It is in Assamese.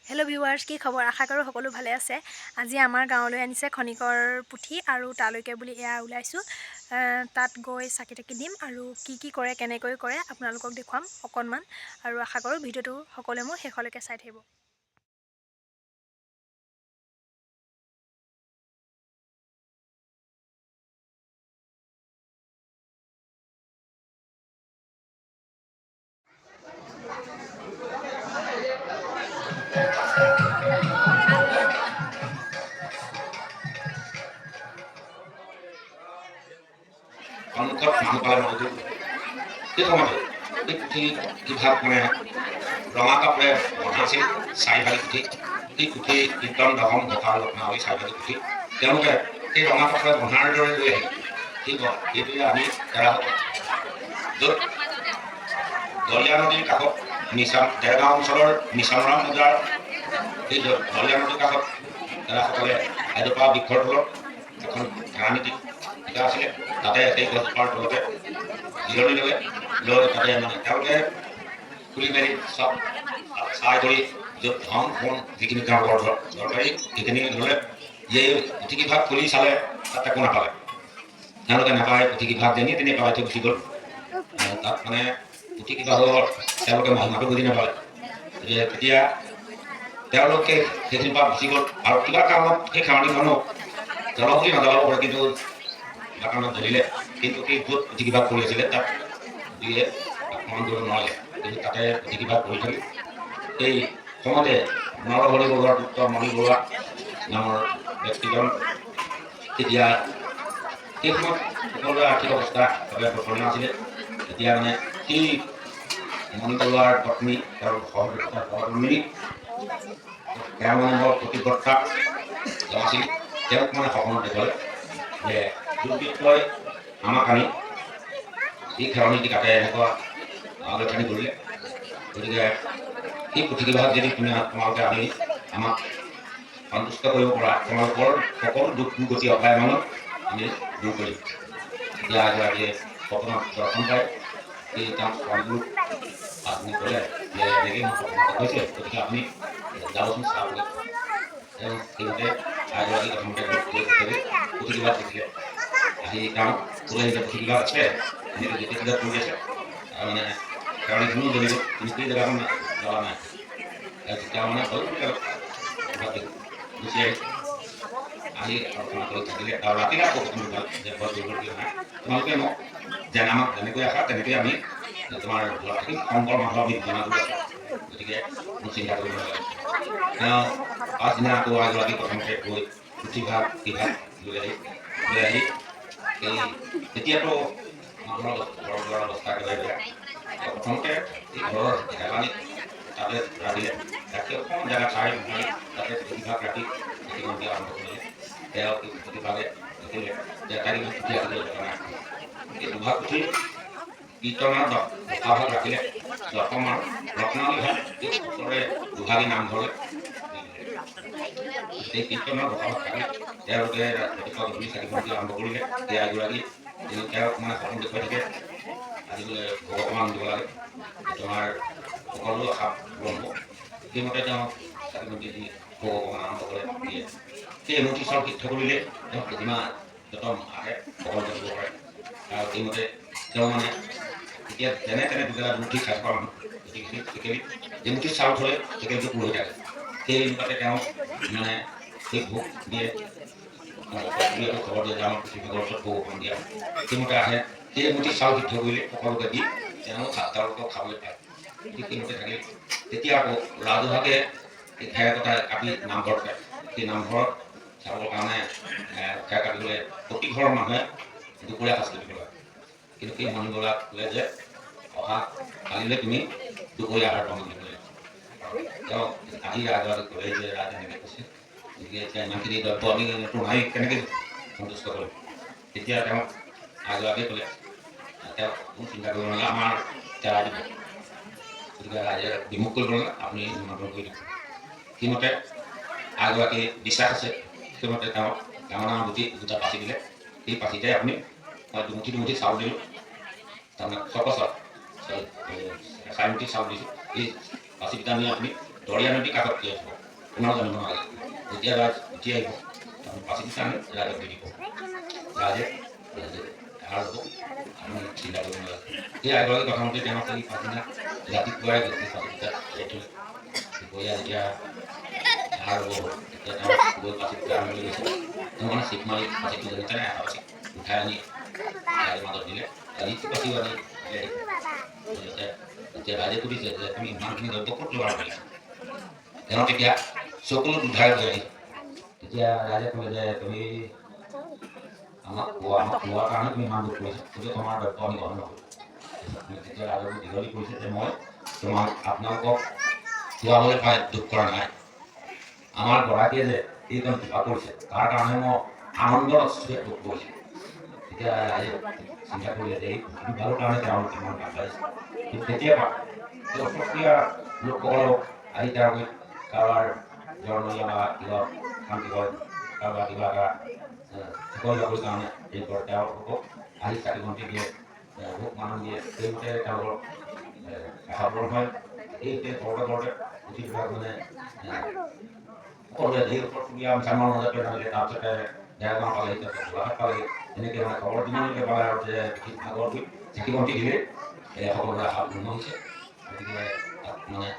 হেল্ল' ভিউৱাৰ্ছ, কি খবৰ? আশা কৰোঁ সকলো ভালে আছে। আজি আমাৰ গাঁৱলৈ আনিছে খনিকৰ পুথি আৰু তালৈকে বুলি এয়া ওলাইছোঁ। তাত গৈ চাকি তাকি দিম আৰু কি কৰে কেনেকৈ কৰে আপোনালোকক দেখুৱাম অকণমান, আৰু আশা কৰোঁ ভিডিঅ'টো সকলোৱে মোৰ শেষলৈকে চাই থাকিব। সন্মুখত মানুহ পালে মগজু সেই সময়তে এই পুথি কিভাগ মানে ৰঙা কাপোৰে বন্ধা আছিল চাৰিফালি পুথি। এই পুথি কীৰ্তন দশম ঘোষা ৰত্নাৱলী চাৰিফালি পুথি তেওঁলোকে সেই ৰঙা কাপোৰে বন্ধাৰ দৰে লৈ আহিল। এইটোৱে আমি এৰা য'ত দলীয়া নদীৰ কাষত দেৰগাঁও অঞ্চলৰ নিচামৰাম বজাৰ এই দলীয়া নদীৰ কাষত এৰাসকলে এজোপা বৃক্ষৰ তলত এখন ধাৰানীতি শিকা আছিলে। তাতে সেই গছজোপাৰ তলতে জিৰণি ল'লে, লৈ তাতে মানে তেওঁলোকে খুলি মেলি চব চাই কৰি য'ত ধন সোণ যিখিনি তেওঁলোকৰ দৰকাৰী সেইখিনি ল'লে। এই পুথিকেইভাগ খুলি চালে তাত একো নাপালে। তেওঁলোকে নাপায় পুথিকেইভাগ যেনি তেনি পেলাই থৈ গুচি গ'ল। তাত মানে পুথিকেইভাগৰ তেওঁলোকে মহিমাটো বুজি নাপালে। তেতিয়া তেওঁলোকে সেইখিনিৰ পৰা গুচি গ'ল আৰু কিবা কাৰণত সেই খাৰণীখনক জ্বলাব বুলি নজ্বলাব পাৰে, কিন্তু কাৰণত জ্বলিলে। কিন্তু সেই য'ত পুথিকেইভাগ কৰি আছিলে তাত দিয়ে আক্ৰমণ কৰিব নোৱাৰিলে, কিন্তু তাতে পুথিকেইভাগ কৰি থৈ সেই সময়তে নৰহৰি বৰুৱাৰ পুত্ৰ মণি বৰুৱা নামৰ ব্যক্তিজন তেতিয়া সেই সময়ত সকলোৰে আৰ্থিক অৱস্থা একেবাৰে প্ৰচলন আছিলে। তেতিয়া মানে সেই মণি বৰুৱাৰ পত্নী তেওঁৰ সহধৰ্মিনী তেওঁ মানে বৰ প্ৰতিবদ্ধা আছিল। তেওঁক মানে সপোনত দেখুৱালে যে দুৰ্বৃত্তই আমাক আনি এই খেৰণীটি কাটে এনেকুৱা আলোচনী কৰিলে। গতিকে সেই পুথিকেইভাগ যদি তোমালোকে আনি আমাক সন্তুষ্ট কৰিব পৰা, তোমালোকৰ সকলো দুখ গতি অপায়মানত আমি দূৰ কৰিম। তেতিয়া এগৰাকীয়ে সপোনত দৰ্শন পায়। সেই তেওঁ স্বামীটোক আপুনি ক'লে যে এনেকৈ মোৰ সপোনত হৈছে, গতিকে আপুনি যাবচোন চাবলৈ। তেওঁ সেইমতে এগৰাকী প্ৰথমতে পুথিকেইভাগ দেখিলে। আহি তেওঁ ক'লে যে পুথিকেইভাগ আছে, এনেকৈ যেতিয়া কৰি আছে মানে খেৰণীখনো জ্বলিব, কিন্তু সেই জেগাখন জ্বলা নাই। তেতিয়া মানে হ'ল গুচি আহি আলোচনা কৰি থাকিলে আৰু ৰাতিলে আকৌ প্ৰথমটো যে বৰ দুৰ্বল নাই, তোমালোকে মোক আমাক যেনেকৈ আশা তেনেকৈ আমি তোমাৰ ঘৰত থাকি শংকৰ মাধৱ আমি জনাটো আছে, গতিকে মোক চিন্তা কৰিব নালাগে। তেওঁ পাছদিনা আকৌ এগৰাকী প্ৰথমতে গৈ পুথিভাগ কিভাগ লৈ আহি এই তেতিয়াতো মানুহৰ ঘৰ দুৱাৰ অৱস্থা একেবাৰে বেয়া। প্ৰথমতে এই ঘৰৰ হেলানীত তাতে ৰাখিলে, ৰাখি অকণমান জেগা চাই মোহাৰি তাতে পুথিভাগ ৰাখি পুথিখন দিয়া আৰম্ভ কৰিলে। তেওঁ এই পুথিভাগে দেখিলে যে তাই ইমান পুথি ৰাখিবলৈ জেগা নাই। এই দুভাগ পুথি কীৰ্তনৰ ঘোষাভাগ ৰাখিলে, দশম আৰু ৰত্নাৱলী ভাগ এই ওচৰৰে দুভাগী নামঘৰলৈ সেই কীৰ্তনৰ ঘোষাভাগ থাকি তেওঁলোকে ৰাতিপুৱা গধূলি চাকি বন্তি আৰম্ভ কৰিলে। সেই এগৰাকী তেওঁক মানে সপোন দেখুৱাই থাকে, আজি বোলে ভগৱান দিব লাগে, তোমাৰ সকলো আশা পূৰণ হ'ব। সেইমতে তেওঁ চাকি বন্তি দি ভগৱান আৰম্ভ কৰে দিয়ে। সেই এমুঠি চাউল সিদ্ধ কৰিলে তেওঁ প্ৰতিমা যত আহে সকলোকে দিব পাৰে। আৰু সেইমতে তেওঁ মানে এতিয়া যেনে তেনে দুবেলা দুমুঠি খাই থকা মানুহ, গতিকে টেকেলি যেমুঠি চাউল থলে টেকেলিটো পূৰ হৈ থাকে। সেই অনুপাতে তেওঁ মানে সেই ভোগ দিয়ে, খবৰ দিয়ে যে আমাৰ পুথিভাগৰ ওচৰত ভগৱান দিয়া। সেইমতে আহে, সেই এমুঠি চাউল সিদ্ধ কৰিলে সকলোকে দি তেওঁ তেওঁলোকক খাবলৈ পায়। ঠিক সেইমতে থাকিলে তেতিয়া আকৌ ৰাজহুৱাকে এই খেৰ কটা কাটি নামঘৰত যায়। সেই নামঘৰত চাবৰ কাৰণে খেৰ কাটিবলৈ প্ৰতি ঘৰৰ মানুহে দুপৰীয়া সাঁজ দিব লাগে। কিন্তু সেই মণি বৰুৱাক ক'লে যে অহা কালিলৈ তুমি দুপৰীয়া আহাৰ পাব লাগিব। তেওঁ আহি ৰাজহুৱাকে ক'লে যে ৰাজ এনেকৈ কৈছে, গতিকে এতিয়া ইমানখিনি দ্ৰব্য আমি নাই কেনেকৈ সন্তুষ্ট কৰিম। তেতিয়া তেওঁ ৰাজহুৱাকে ক'লে তেওঁ কোনো চিন্তা কৰিব নালাগে, আমাৰ তেৰা দিব, গতিকে ৰাইজে বিমুখ কৰিব নালাগে, আপুনি নিমন্ত্ৰণ কৰি দিব। সেইমতে এগৰাকী বিশ্বাস আছে, সেইমতে তেওঁ ডাঙৰ ডাঙৰ গুটি দুটা পাচি দিলে। সেই পাচিতে আপুনি দুমুঠি দুমুঠি চাউল দিলোঁ, তাৰমানে চকচত চাৰিমুঠি চাউল দিছোঁ। এই পাচিকেইটা নি আপুনি দৰিয়া নদীৰ কাষত তিয়াই থ'ব। তোমাক জানিব নালাগে যেতিয়া ৰাজ উঠি আহিব আমি পাচিত কাৰণে ৰাজক দি দিব ৰাজে এহাৰ হ'ব আমি চিন্তা কৰিব নালাগে সেই এগৰাকী কথামতে তেওঁ সেই পাছদিনা ৰাতিপুৱাই গোটেই পাচিত দুপৰীয়া যেতিয়া এহাৰ হ'ব তেতিয়া তেওঁ গৈ পাচিত আনিবলৈ গৈছে তেওঁ মানে চিপ মাৰি পাচিটো যেনে তেনে এটা পাচিত উঠাই আনি ৰাইজৰ মাজত দিলে ইটো পাচিও আনি যেতিয়া ৰাইজে সুধিছে যে তুমি ইমানখিনি দ্ৰব্য ক'ত যোগাৰ কৰিছা তেওঁ তেতিয়া চকুলো দুধাই গৈ তেতিয়া ৰাইজে ক'লে যে তুমি আমাক খোৱাৰ কাৰণে তুমি ইমান দুখ কৰিছা গতিকে তোমাৰ দ্ৰব্য আমি গ্ৰহণ নকৰোঁ তেতিয়া ৰাইজক দীঘলী কৰিছে যে মই তোমাক আপোনালোকক খোৱাবলৈ পাই দুখ কৰা নাই আমাৰ গৰাকীয়ে যে এইকণ কৃপা কৰিছে তাৰ কাৰণে মই আনন্দৰ অস্ত্ৰে দুখ কৰিছোঁ তেতিয়া ৰাইজে চিন্তা কৰিলে যে এই ভালৰ কাৰণে তেওঁলোক ইমান ভাল পাইছে কিন্তু তেতিয়াৰ পৰা এই অসমীয়া লোকসকলক আহি তেওঁলোকে কাৰোবাৰ জৰণীয়া বা কিবা শান্তি হয় কাৰোবাৰ কিবা এটা চাকৰি যাবৰ কাৰণে এই কৰে তেওঁলোকক আহি চাকি বন্তি দিয়ে ভোগ মানুহ দিয়ে সেইমতে তেওঁলোকৰ আশা পূৰণ হয় এইটোৱে ঘৰতে ঘৰতে পুথিবিলাক মানে সকলোৱে ধেৰ ওচৰীয়া মুছলমানৰ মাজতে নামিলে তাৰপিছতে ডেৰগাঁও পালেহি তাৰপিছত গোলাঘাট পালেহি এনেকৈ মানে খবৰ দিনলৈকে পালে আৰু যে আগৰ চাকি বন্তি দিলে সকলোৰে আশা পূৰ্ণ হৈছে গতিকে তাত মানে